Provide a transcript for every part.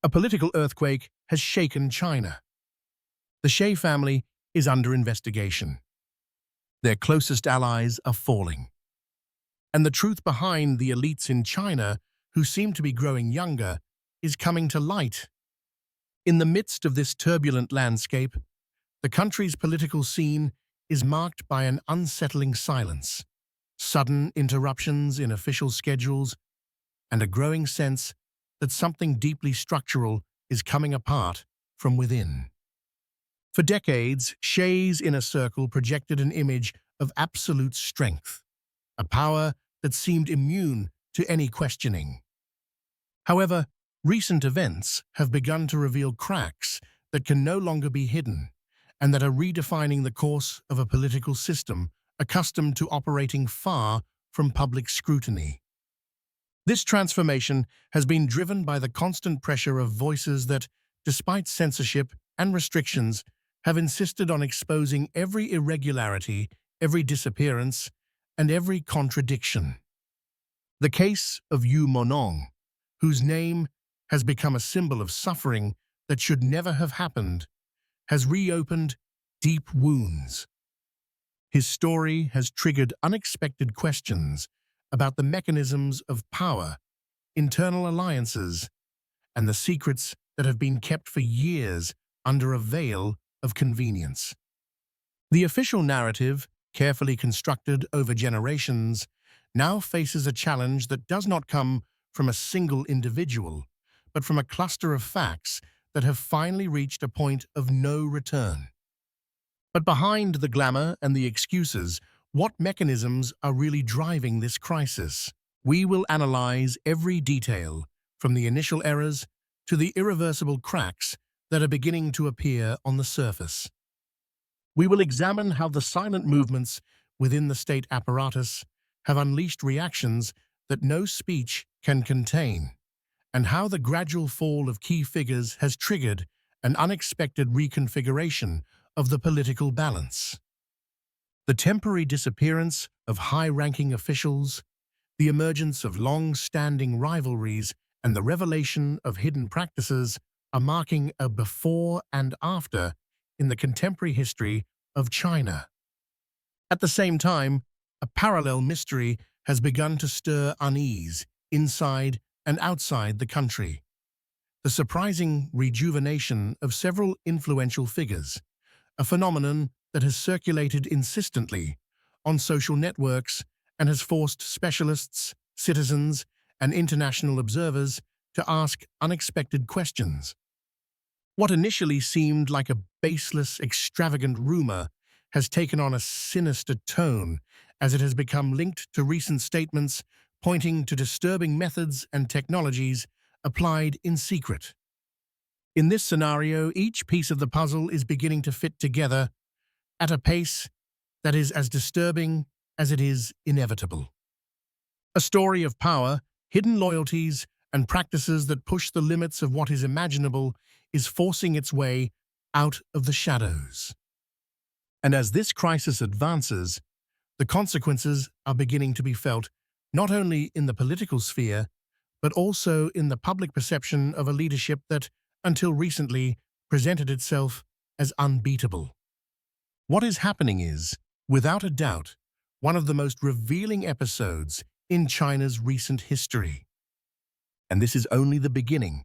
A political earthquake has shaken China. The Xie family is under investigation. Their closest allies are falling. And the truth behind the elites in China, who seem to be growing younger, is coming to light. In the midst of this turbulent landscape, the country's political scene is marked by an unsettling silence, sudden interruptions in official schedules, and a growing sense that something deeply structural is coming apart from within. For decades, Xie's inner circle projected an image of absolute strength, a power that seemed immune to any questioning. However, recent events have begun to reveal cracks that can no longer be hidden and that are redefining the course of a political system accustomed to operating far from public scrutiny. This transformation has been driven by the constant pressure of voices that, despite censorship and restrictions, have insisted on exposing every irregularity, every disappearance, and every contradiction. The case of Yu Menglong, whose name has become a symbol of suffering that should never have happened, has reopened deep wounds. His story has triggered unexpected questions about the mechanisms of power, internal alliances, and the secrets that have been kept for years under a veil of convenience. The official narrative, carefully constructed over generations, now faces a challenge that does not come from a single individual, but from a cluster of facts that have finally reached a point of no return. But behind the glamour and the excuses, what mechanisms are really driving this crisis? We will analyze every detail, from the initial errors to the irreversible cracks that are beginning to appear on the surface. We will examine how the silent movements within the state apparatus have unleashed reactions that no speech can contain, and how the gradual fall of key figures has triggered an unexpected reconfiguration of the political balance. The temporary disappearance of high-ranking officials, the emergence of long-standing rivalries, and the revelation of hidden practices are marking a before and after in the contemporary history of China. At the same time, a parallel mystery has begun to stir unease inside and outside the country. The surprising rejuvenation of several influential figures, a phenomenon that has circulated insistently on social networks and has forced specialists, citizens, and international observers to ask unexpected questions. What initially seemed like a baseless, extravagant rumor has taken on a sinister tone as it has become linked to recent statements pointing to disturbing methods and technologies applied in secret. In this scenario, each piece of the puzzle is beginning to fit together at a pace that is as disturbing as it is inevitable. A story of power, hidden loyalties, and practices that push the limits of what is imaginable is forcing its way out of the shadows. And as this crisis advances, the consequences are beginning to be felt not only in the political sphere, but also in the public perception of a leadership that, until recently, presented itself as unbeatable. What is happening is, without a doubt, one of the most revealing episodes in China's recent history. And this is only the beginning.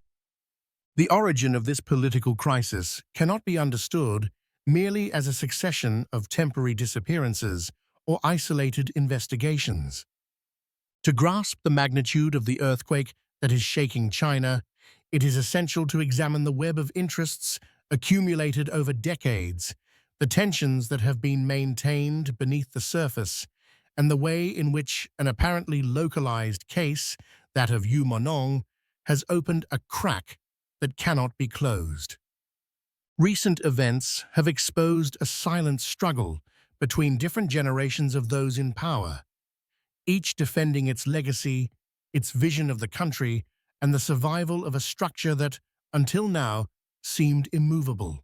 The origin of this political crisis cannot be understood merely as a succession of temporary disappearances or isolated investigations. To grasp the magnitude of the earthquake that is shaking China, it is essential to examine the web of interests accumulated over decades, the tensions that have been maintained beneath the surface, and the way in which an apparently localized case, that of Yu Menglong, has opened a crack that cannot be closed. Recent events have exposed a silent struggle between different generations of those in power, each defending its legacy, its vision of the country, and the survival of a structure that, until now, seemed immovable.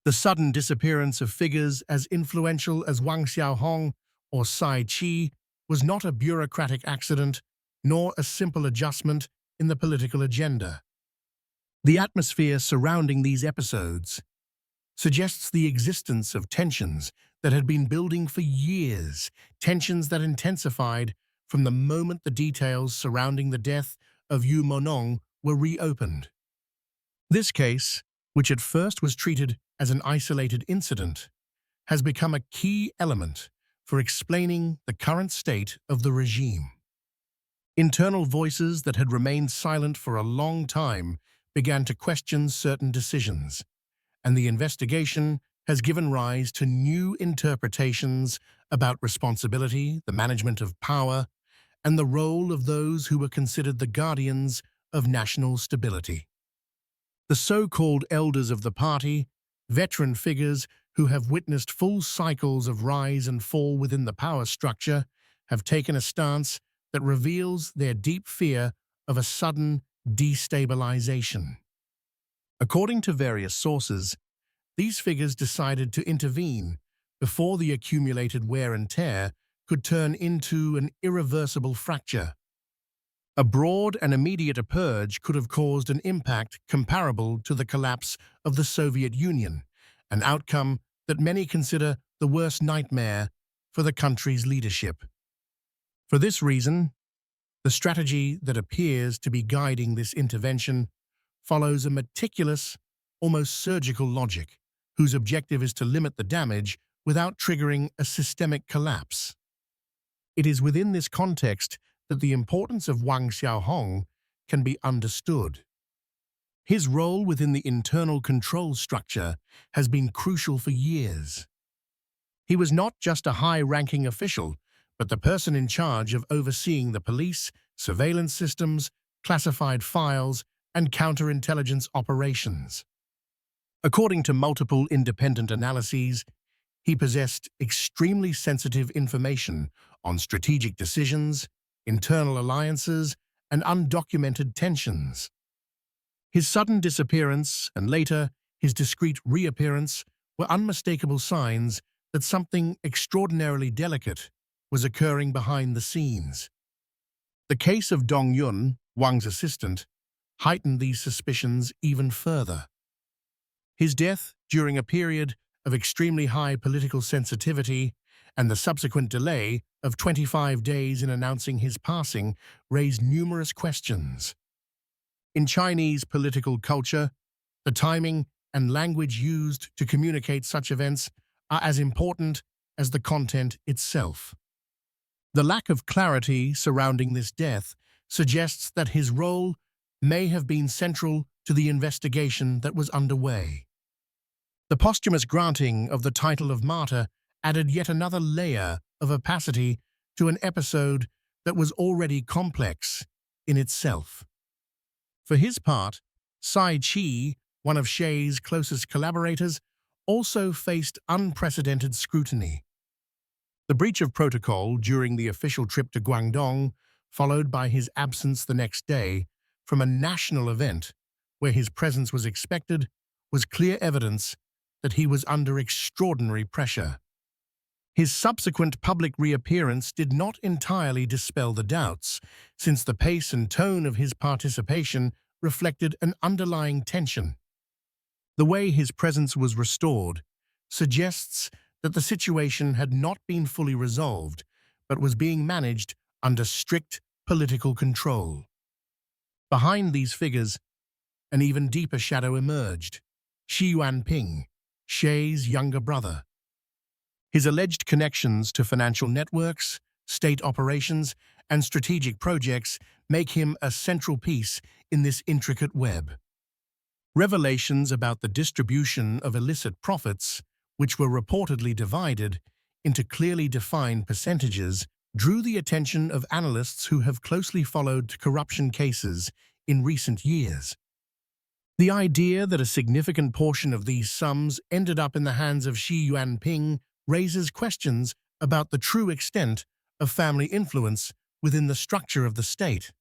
The sudden disappearance of figures as influential as Wang Xiaohong or Sai Qi was not a bureaucratic accident, nor a simple adjustment in the political agenda. The atmosphere surrounding these episodes suggests the existence of tensions that had been building for years, tensions that intensified from the moment the details surrounding the death of Yu Menglong were reopened. This case, which at first was treated as an isolated incident, has become a key element for explaining the current state of the regime. Internal voices that had remained silent for a long time began to question certain decisions, and the investigation has given rise to new interpretations about responsibility, the management of power, and the role of those who were considered the guardians of national stability. The so-called elders of the party, veteran figures who have witnessed full cycles of rise and fall within the power structure, have taken a stance that reveals their deep fear of a sudden destabilization. According to various sources, these figures decided to intervene before the accumulated wear and tear could turn into an irreversible fracture. A broad and immediate purge could have caused an impact comparable to the collapse of the Soviet Union, an outcome that many consider the worst nightmare for the country's leadership. For this reason, the strategy that appears to be guiding this intervention follows a meticulous, almost surgical logic, whose objective is to limit the damage without triggering a systemic collapse. It is within this context that the importance of Wang Xiaohong can be understood. His role within the internal control structure has been crucial for years. He was not just a high-ranking official, but the person in charge of overseeing the police, surveillance systems, classified files, and counterintelligence operations. According to multiple independent analyses, he possessed extremely sensitive information on strategic decisions, internal alliances, and undocumented tensions. His sudden disappearance and later his discreet reappearance were unmistakable signs that something extraordinarily delicate was occurring behind the scenes. The case of Dong Yun, Wang's assistant, heightened these suspicions even further. His death during a period of extremely high political sensitivity and the subsequent delay of 25 days in announcing his passing raised numerous questions. In Chinese political culture, the timing and language used to communicate such events are as important as the content itself. The lack of clarity surrounding this death suggests that his role may have been central to the investigation that was underway. The posthumous granting of the title of martyr added yet another layer of opacity to an episode that was already complex in itself. For his part, Sai Chi, one of Shea's closest collaborators, also faced unprecedented scrutiny. The breach of protocol during the official trip to Guangdong, followed by his absence the next day from a national event where his presence was expected, was clear evidence that he was under extraordinary pressure. His subsequent public reappearance did not entirely dispel the doubts, since the pace and tone of his participation reflected an underlying tension. The way his presence was restored suggests that the situation had not been fully resolved, but was being managed under strict political control. Behind these figures, an even deeper shadow emerged: Xi Yuanping, Shea's younger brother. His alleged connections to financial networks, state operations, and strategic projects make him a central piece in this intricate web. Revelations about the distribution of illicit profits, which were reportedly divided into clearly defined percentages, drew the attention of analysts who have closely followed corruption cases in recent years. The idea that a significant portion of these sums ended up in the hands of Xi Yuanping raises questions about the true extent of family influence within the structure of the state.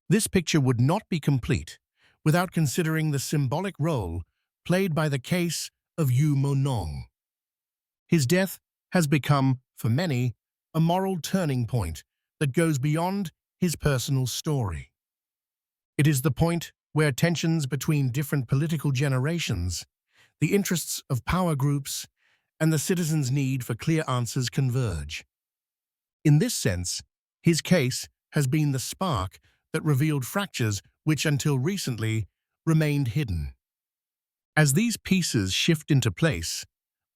This picture would not be complete without considering the symbolic role played by the case of Yu Menglong. His death has become, for many, a moral turning point that goes beyond his personal story. It is the point where tensions between different political generations, the interests of power groups, and the citizens' need for clear answers converge. In this sense, his case has been the spark that revealed fractures which until recently remained hidden. As these pieces shift into place,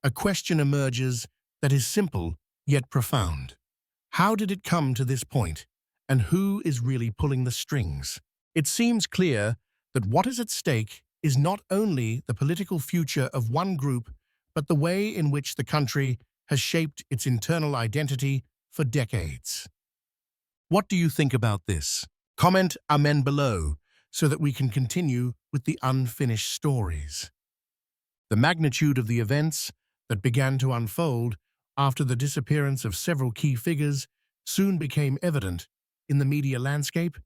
a question emerges that is simple yet profound. How did it come to this point, and who is really pulling the strings? It seems clear that what is at stake is not only the political future of one group, but the way in which the country has shaped its internal identity for decades. What do you think about this? Comment Amen below so that we can continue with the unfinished stories. The magnitude of the events that began to unfold after the disappearance of several key figures soon became evident in the media landscape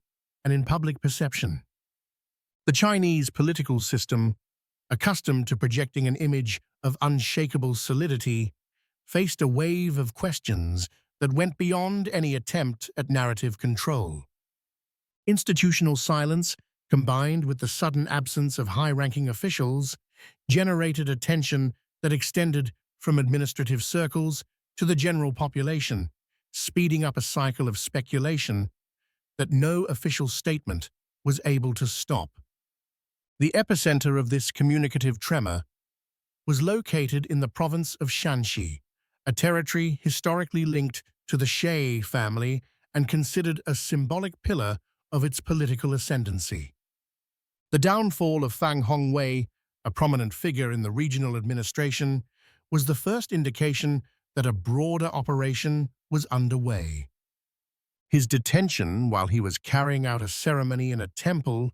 and in public perception. The Chinese political system, accustomed to projecting an image of unshakable solidity, faced a wave of questions that went beyond any attempt at narrative control. Institutional silence, combined with the sudden absence of high-ranking officials, generated a tension that extended from administrative circles to the general population, speeding up a cycle of speculation that no official statement was able to stop. The epicenter of this communicative tremor was located in the province of Shanxi, a territory historically linked to the Shi family and considered a symbolic pillar of its political ascendancy. The downfall of Fang Hongwei, a prominent figure in the regional administration, was the first indication that a broader operation was underway. His detention while he was carrying out a ceremony in a temple,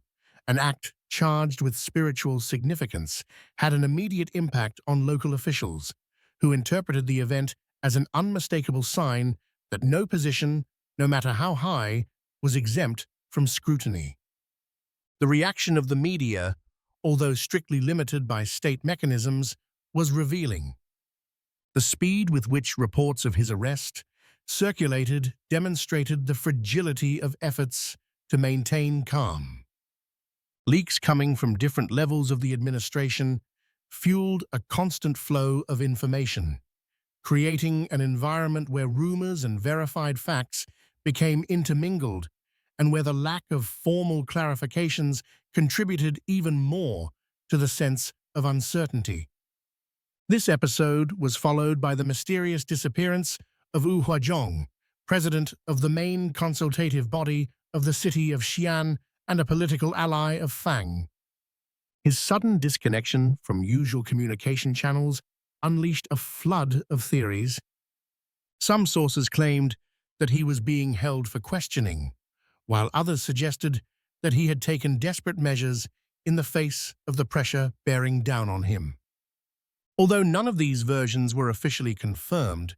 an act charged with spiritual significance, had an immediate impact on local officials, who interpreted the event as an unmistakable sign that no position, no matter how high, was exempt from scrutiny. The reaction of the media, although strictly limited by state mechanisms, was revealing. The speed with which reports of his arrest circulated demonstrated the fragility of efforts to maintain calm. Leaks coming from different levels of the administration fueled a constant flow of information, creating an environment where rumors and verified facts became intermingled and where the lack of formal clarifications contributed even more to the sense of uncertainty. This episode was followed by the mysterious disappearance of Wu Huazhong, president of the main consultative body of the city of Xi'an and a political ally of Fang. His sudden disconnection from usual communication channels unleashed a flood of theories. Some sources claimed that he was being held for questioning, while others suggested that he had taken desperate measures in the face of the pressure bearing down on him. Although none of these versions were officially confirmed,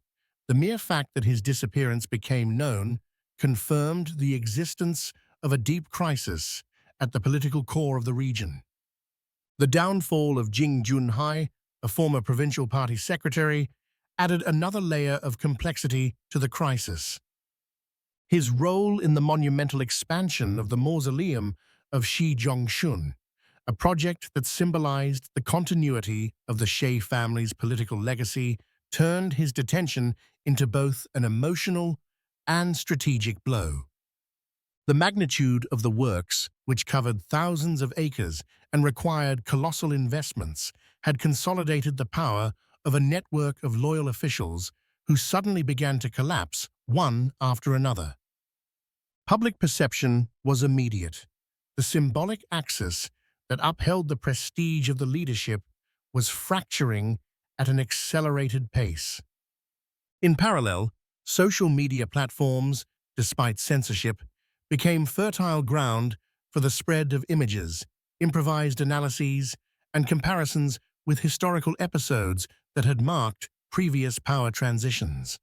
the mere fact that his disappearance became known confirmed the existence of a deep crisis at the political core of the region. The downfall of Jing Junhai, a former provincial party secretary, added another layer of complexity to the crisis. His role in the monumental expansion of the mausoleum of Shi Zhongxun, a project that symbolized the continuity of the Shi family's political legacy, turned his detention into both an emotional and strategic blow. The magnitude of the works, which covered thousands of acres and required colossal investments, had consolidated the power of a network of loyal officials who suddenly began to collapse one after another. Public perception was immediate. The symbolic axis that upheld the prestige of the leadership was fracturing at an accelerated pace. In parallel, social media platforms, despite censorship, became fertile ground for the spread of images, improvised analyses, and comparisons with historical episodes that had marked previous power transitions.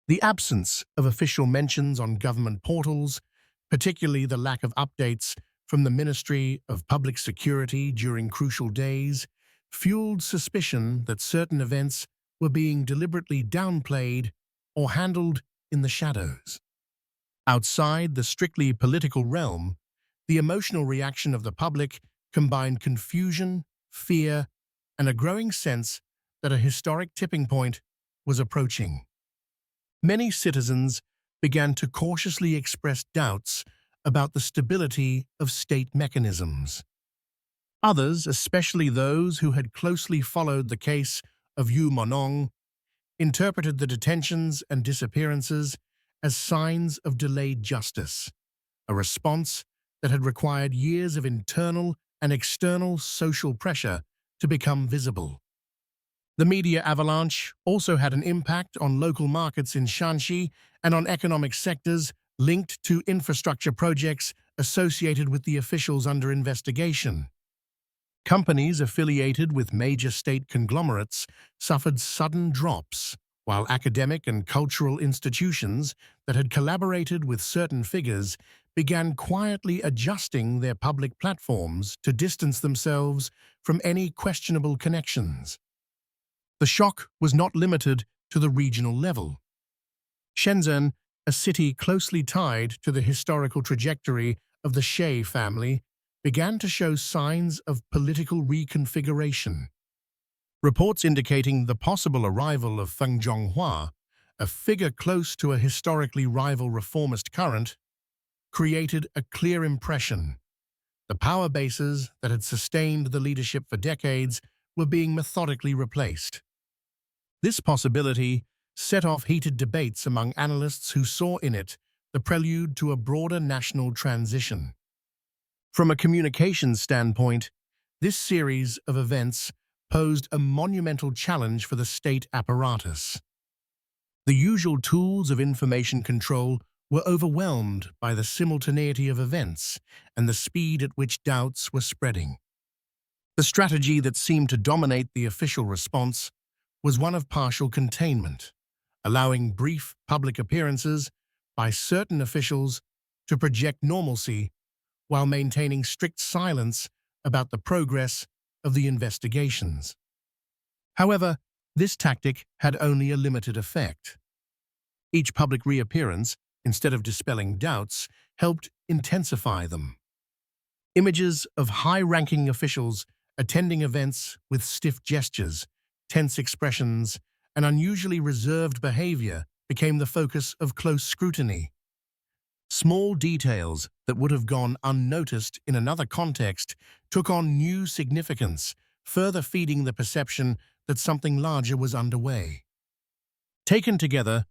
The absence of official mentions on government portals, particularly the lack of updates from the Ministry of Public Security during crucial days, fueled suspicion that certain events were being deliberately downplayed or handled in the shadows. Outside the strictly political realm, The emotional reaction of the public combined confusion, fear, and a growing sense that a historic tipping point was approaching. Many citizens began to cautiously express doubts about the stability of state mechanisms. Others, especially those who had closely followed the case of Yu Menglong, interpreted the detentions and disappearances as signs of delayed justice, a response that had required years of internal and external social pressure to become visible. The media avalanche also had an impact on local markets in Shanxi and on economic sectors linked to infrastructure projects associated with the officials under investigation. Companies affiliated with major state conglomerates suffered sudden drops, while academic and cultural institutions that had collaborated with certain figures began quietly adjusting their public platforms to distance themselves from any questionable connections. The shock was not limited to the regional level. Shenzhen, a city closely tied to the historical trajectory of the Shay family, began to show signs of political reconfiguration. Reports indicating the possible arrival of Feng Zhonghua, a figure close to a historically rival reformist current, created a clear impression. The power bases that had sustained the leadership for decades were being methodically replaced. This possibility set off heated debates among analysts who saw in it the prelude to a broader national transition. From a communications standpoint, this series of events posed a monumental challenge for the state apparatus. The usual tools of information control were overwhelmed by the simultaneity of events and the speed at which doubts were spreading. The strategy that seemed to dominate the official response was one of partial containment, allowing brief public appearances by certain officials to project normalcy while maintaining strict silence about the progress of the investigations. However, this tactic had only a limited effect. Each public reappearance, instead of dispelling doubts, helped intensify them. Images of high-ranking officials attending events with stiff gestures, tense expressions, and unusually reserved behavior became the focus of close scrutiny. Small details that would have gone unnoticed in another context took on new significance, further feeding the perception that something larger was underway. Taken together,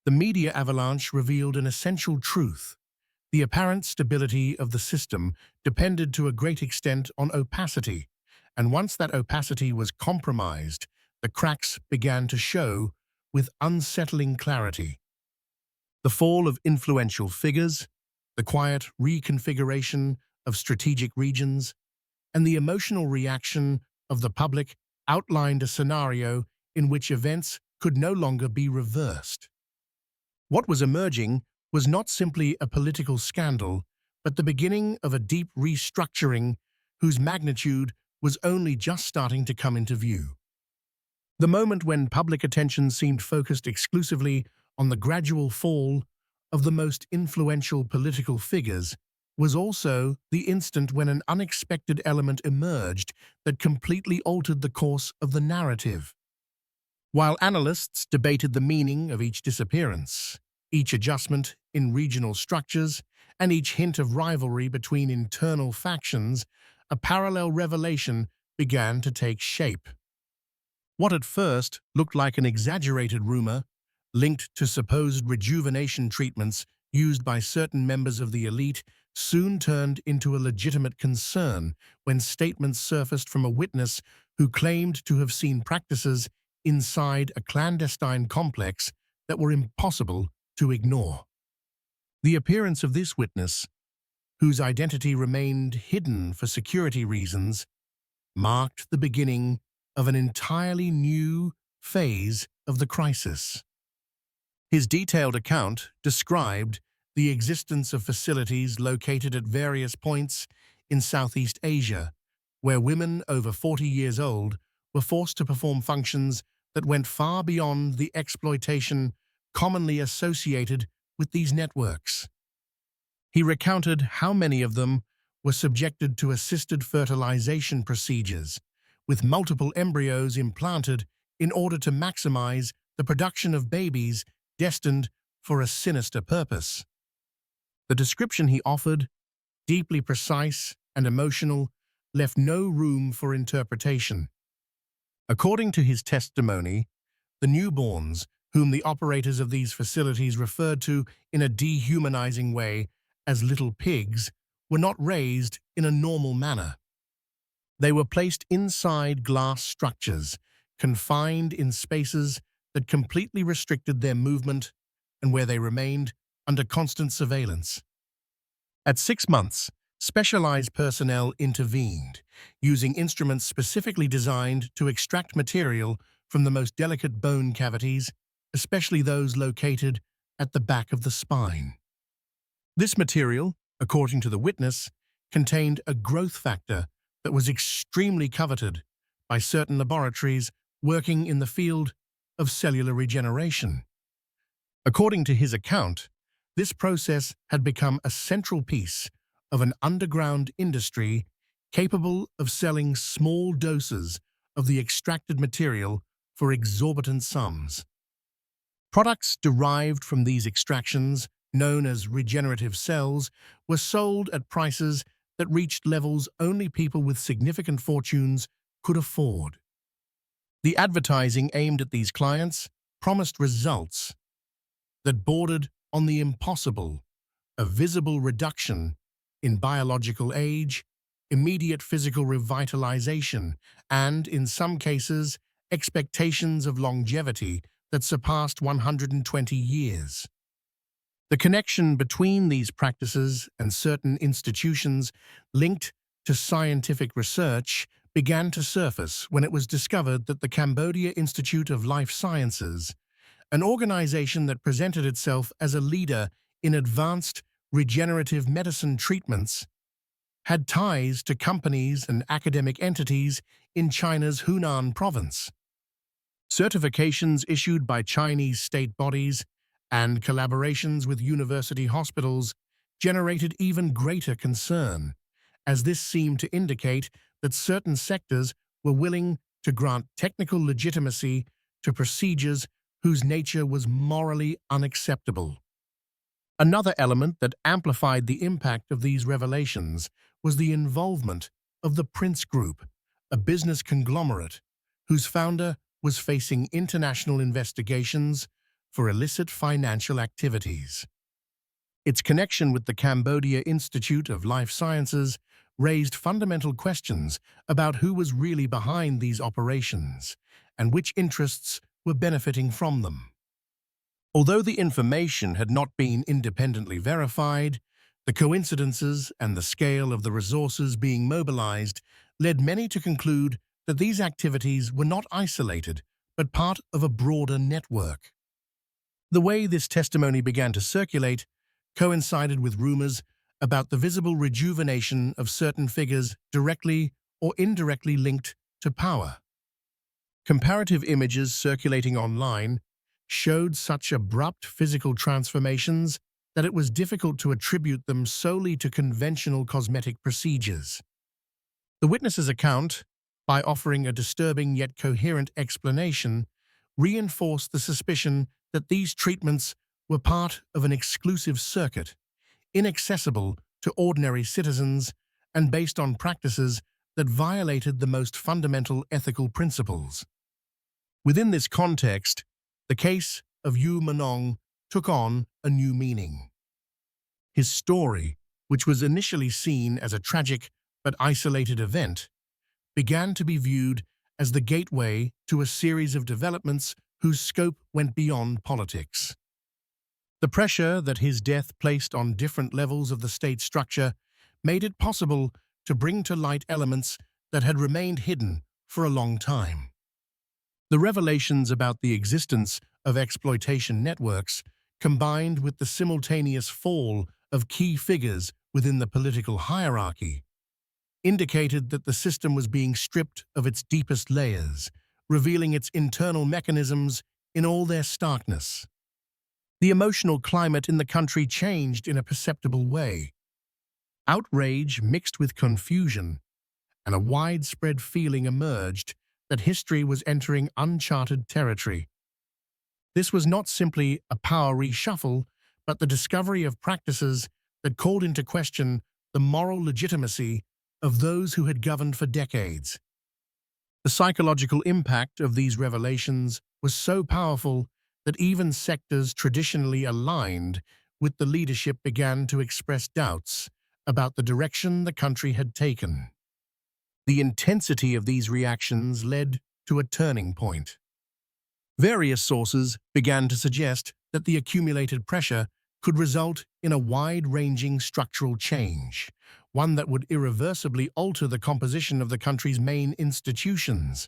the media avalanche revealed an essential truth. The apparent stability of the system depended to a great extent on opacity, and once that opacity was compromised, the cracks began to show with unsettling clarity. The fall of influential figures, the quiet reconfiguration of strategic regions, and the emotional reaction of the public outlined a scenario in which events could no longer be reversed. What was emerging was not simply a political scandal, but the beginning of a deep restructuring whose magnitude was only just starting to come into view. The moment when public attention seemed focused exclusively on the gradual fall of the most influential political figures was also the instant when an unexpected element emerged that completely altered the course of the narrative. While analysts debated the meaning of each disappearance, each adjustment in regional structures, and each hint of rivalry between internal factions, a parallel revelation began to take shape. What at first looked like an exaggerated rumor, linked to supposed rejuvenation treatments used by certain members of the elite, soon turned into a legitimate concern when statements surfaced from a witness who claimed to have seen practices inside a clandestine complex that were impossible to ignore. The appearance of this witness, whose identity remained hidden for security reasons, marked the beginning of an entirely new phase of the crisis. His detailed account described the existence of facilities located at various points in Southeast Asia, where women over 40 years old were forced to perform functions that went far beyond the exploitation commonly associated with these networks. He recounted how many of them were subjected to assisted fertilization procedures, with multiple embryos implanted in order to maximize the production of babies destined for a sinister purpose. The description he offered, deeply precise and emotional, left no room for interpretation. According to his testimony, the newborns, whom the operators of these facilities referred to in a dehumanizing way as little pigs, were not raised in a normal manner. They were placed inside glass structures, confined in spaces that completely restricted their movement and where they remained under constant surveillance. At 6 months, specialized personnel intervened, using instruments specifically designed to extract material from the most delicate bone cavities, especially those located at the back of the spine. This material, according to the witness, contained a growth factor that was extremely coveted by certain laboratories working in the field of cellular regeneration. According to his account, this process had become a central piece of an underground industry capable of selling small doses of the extracted material for exorbitant sums. Products derived from these extractions, known as regenerative cells, were sold at prices that reached levels only people with significant fortunes could afford. The advertising aimed at these clients promised results that bordered on the impossible: a visible reduction in biological age, immediate physical revitalization, and, in some cases, expectations of longevity that surpassed 120 years. The connection between these practices and certain institutions linked to scientific research began to surface when it was discovered that the Cambodia Institute of Life Sciences, an organization that presented itself as a leader in advanced regenerative medicine treatments, had ties to companies and academic entities in China's Hunan province. Certifications issued by Chinese state bodies and collaborations with university hospitals generated even greater concern, as this seemed to indicate that certain sectors were willing to grant technical legitimacy to procedures whose nature was morally unacceptable. Another element that amplified the impact of these revelations was the involvement of the Prince Group, a business conglomerate whose founder was facing international investigations for illicit financial activities. Its connection with the Cambodia Institute of Life Sciences raised fundamental questions about who was really behind these operations and which interests were benefiting from them. Although the information had not been independently verified, the coincidences and the scale of the resources being mobilized led many to conclude that these activities were not isolated, but part of a broader network. The way this testimony began to circulate coincided with rumors about the visible rejuvenation of certain figures directly or indirectly linked to power. Comparative images circulating online showed such abrupt physical transformations that it was difficult to attribute them solely to conventional cosmetic procedures. The witness's account, by offering a disturbing yet coherent explanation, reinforced the suspicion that these treatments were part of an exclusive circuit, inaccessible to ordinary citizens and based on practices that violated the most fundamental ethical principles. Within this context, the case of Yu Menglong took on a new meaning. His story, which was initially seen as a tragic but isolated event, began to be viewed as the gateway to a series of developments whose scope went beyond politics. The pressure that his death placed on different levels of the state structure made it possible to bring to light elements that had remained hidden for a long time. The revelations about the existence of exploitation networks, combined with the simultaneous fall of key figures within the political hierarchy, indicated that the system was being stripped of its deepest layers, revealing its internal mechanisms in all their starkness. The emotional climate in the country changed in a perceptible way. Outrage mixed with confusion, and a widespread feeling emerged that history was entering uncharted territory. This was not simply a power reshuffle, but the discovery of practices that called into question the moral legitimacy of those who had governed for decades. The psychological impact of these revelations was so powerful that even sectors traditionally aligned with the leadership began to express doubts about the direction the country had taken. The intensity of these reactions led to a turning point. Various sources began to suggest that the accumulated pressure could result in a wide-ranging structural change, one that would irreversibly alter the composition of the country's main institutions.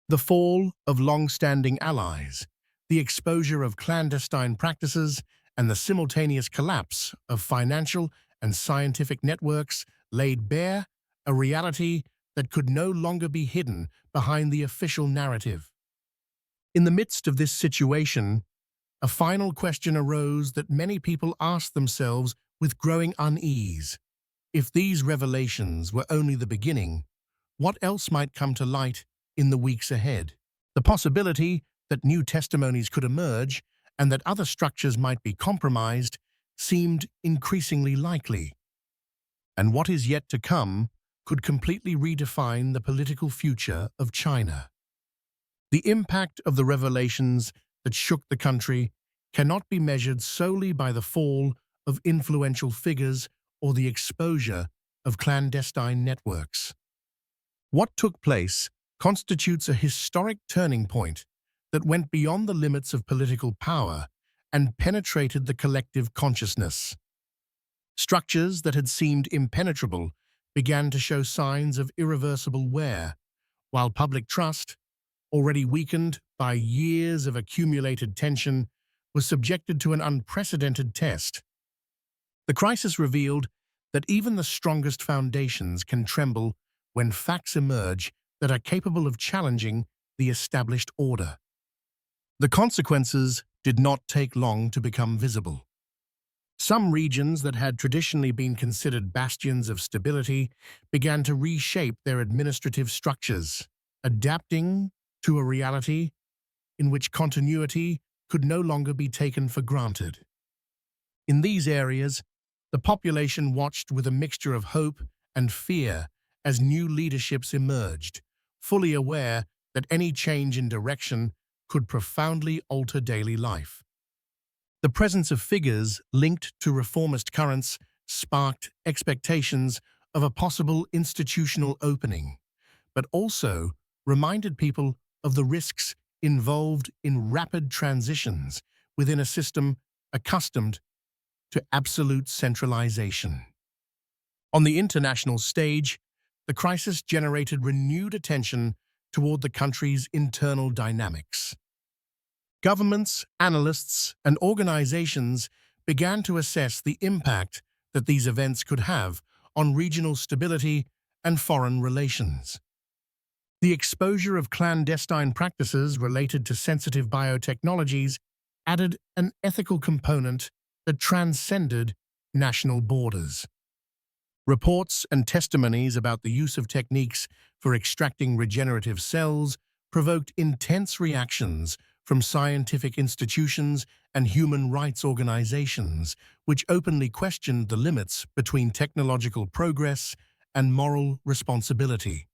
The fall of long-standing allies, the exposure of clandestine practices, and the simultaneous collapse of financial and scientific networks laid bare a reality that could no longer be hidden behind the official narrative. In the midst of this situation, a final question arose that many people asked themselves with growing unease. If these revelations were only the beginning, what else might come to light in the weeks ahead? The possibility that new testimonies could emerge and that other structures might be compromised seemed increasingly likely. And what is yet to come could completely redefine the political future of China. The impact of the revelations that shook the country cannot be measured solely by the fall of influential figures or the exposure of clandestine networks. What took place constitutes a historic turning point that went beyond the limits of political power and penetrated the collective consciousness. Structures that had seemed impenetrable began to show signs of irreversible wear, while public trust, already weakened by years of accumulated tension, was subjected to an unprecedented test. The crisis revealed that even the strongest foundations can tremble when facts emerge that are capable of challenging the established order. The consequences did not take long to become visible. Some regions that had traditionally been considered bastions of stability began to reshape their administrative structures, adapting to a reality in which continuity could no longer be taken for granted. In these areas, the population watched with a mixture of hope and fear as new leaderships emerged, fully aware that any change in direction could profoundly alter daily life. The presence of figures linked to reformist currents sparked expectations of a possible institutional opening, but also reminded people of the risks involved in rapid transitions within a system accustomed to absolute centralization. On the international stage, the crisis generated renewed attention toward the country's internal dynamics. Governments, analysts, and organizations began to assess the impact that these events could have on regional stability and foreign relations. The exposure of clandestine practices related to sensitive biotechnologies added an ethical component that transcended national borders. Reports and testimonies about the use of techniques for extracting regenerative cells provoked intense reactions from scientific institutions and human rights organizations, which openly questioned the limits between technological progress and moral responsibility.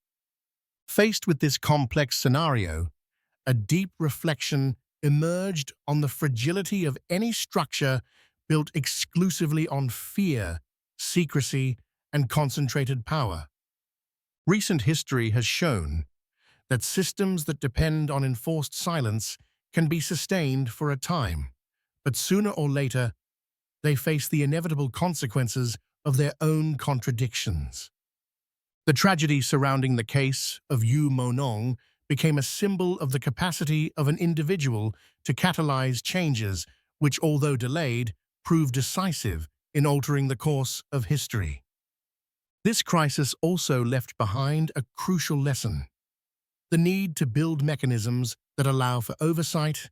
Faced with this complex scenario, a deep reflection emerged on the fragility of any structure built exclusively on fear, secrecy, and concentrated power. Recent history has shown that systems that depend on enforced silence can be sustained for a time, but sooner or later, they face the inevitable consequences of their own contradictions. The tragedy surrounding the case of Yu Menglong became a symbol of the capacity of an individual to catalyze changes which, although delayed, proved decisive in altering the course of history. This crisis also left behind a crucial lesson: the need to build mechanisms that allow for oversight,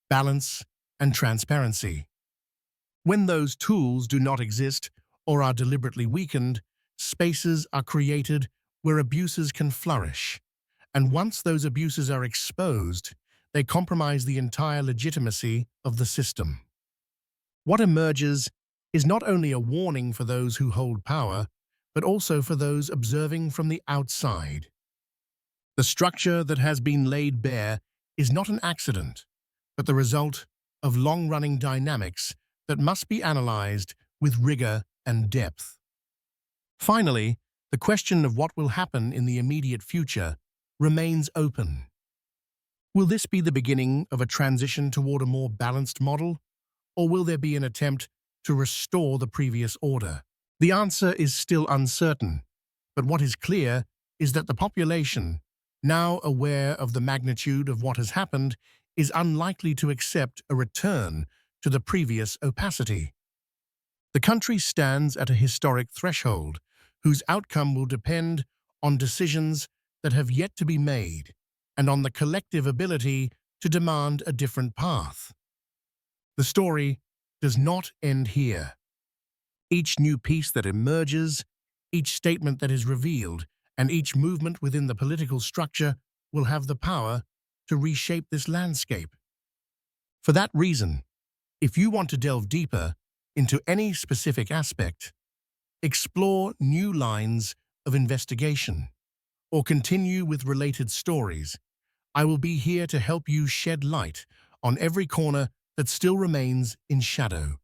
balance, and transparency. When those tools do not exist, or are deliberately weakened, spaces are created where abuses can flourish. And once those abuses are exposed, they compromise the entire legitimacy of the system. What emerges is not only a warning for those who hold power, but also for those observing from the outside. The structure that has been laid bare is not an accident, but the result of long-running dynamics that must be analyzed with rigor and depth. Finally, the question of what will happen in the immediate future remains open. Will this be the beginning of a transition toward a more balanced model, or will there be an attempt to restore the previous order? The answer is still uncertain, but what is clear is that the population, now aware of the magnitude of what has happened, is unlikely to accept a return to the previous opacity. The country stands at a historic threshold, whose outcome will depend on decisions that have yet to be made and on the collective ability to demand a different path. The story does not end here. Each new piece that emerges, each statement that is revealed, and each movement within the political structure will have the power to reshape this landscape. For that reason, if you want to delve deeper into any specific aspect, explore new lines of investigation, or continue with related stories, I will be here to help you shed light on every corner that still remains in shadow.